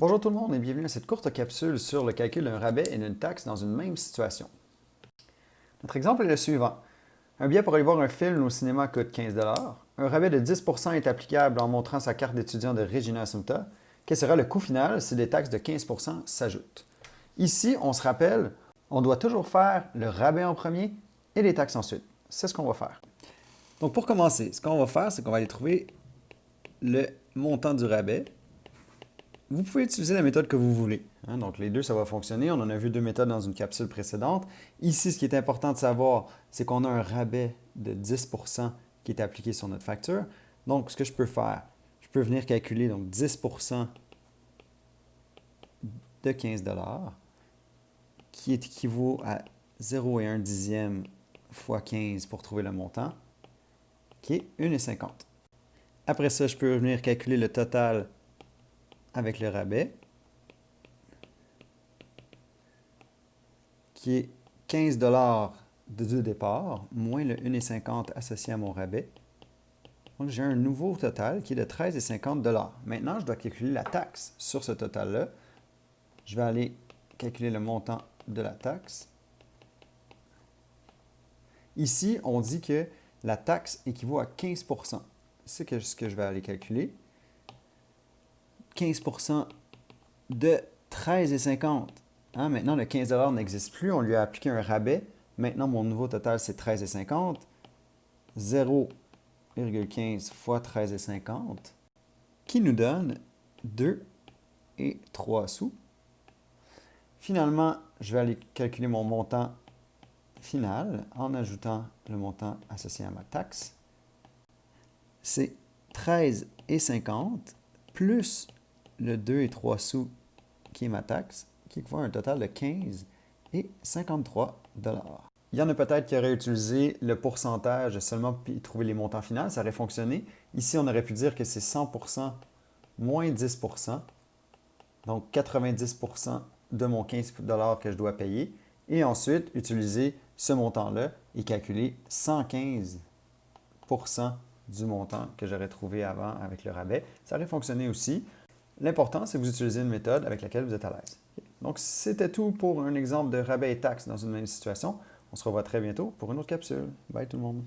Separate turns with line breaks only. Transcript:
Bonjour tout le monde et bienvenue à cette courte capsule sur le calcul d'un rabais et d'une taxe dans une même situation. Notre exemple est le suivant. Un billet pour aller voir un film au cinéma coûte 15 $. Un rabais de 10 % est applicable en montrant sa carte d'étudiant de Regina Assumpta. Quel sera le coût final si des taxes de 15 % s'ajoutent? Ici, on se rappelle, on doit toujours faire le rabais en premier et les taxes ensuite. C'est ce qu'on va faire. Donc pour commencer, ce qu'on va faire, c'est qu'on va aller trouver le montant du rabais. Vous pouvez utiliser la méthode que vous voulez. Donc, les deux, ça va fonctionner. On en a vu deux méthodes dans une capsule précédente. Ici, ce qui est important de savoir, c'est qu'on a un rabais de 10 % qui est appliqué sur notre facture. Donc, ce que je peux faire, je peux venir calculer donc 10 % de 15 $ qui équivaut à 0,1 dixième fois 15 pour trouver le montant, qui est 1,50 $. Après ça, je peux venir calculer le total avec le rabais, qui est 15 $ de départ, moins le 1,50 $ associé à mon rabais. Donc, j'ai un nouveau total qui est de 13,50 $. Maintenant, je dois calculer la taxe sur ce total-là. Je vais aller calculer le montant de la taxe. Ici, on dit que la taxe équivaut à 15 %. C'est ce que je vais aller calculer. 15 % de 13,50 $. Maintenant, le 15 $ n'existe plus. On lui a appliqué un rabais. Maintenant, mon nouveau total, c'est 13,50 $. 0,15 fois 13,50 $, qui nous donne 2 et 3 sous. Finalement, je vais aller calculer mon montant final en ajoutant le montant associé à ma taxe. C'est 13,50 $ plus le 2 et 3 sous qui est ma taxe, qui équivaut à un total de 15 et 53 $. Il y en a peut-être qui auraient utilisé le pourcentage seulement pour trouver les montants finaux, ça aurait fonctionné. Ici, on aurait pu dire que c'est 100 % moins 10 %, donc 90 % de mon 15 $ que je dois payer, et ensuite utiliser ce montant-là et calculer 115 % du montant que j'aurais trouvé avant avec le rabais. Ça aurait fonctionné aussi. L'important, c'est que vous utilisez une méthode avec laquelle vous êtes à l'aise. Donc, c'était tout pour un exemple de rabais et taxes dans une même situation. On se revoit très bientôt pour une autre capsule. Bye tout le monde!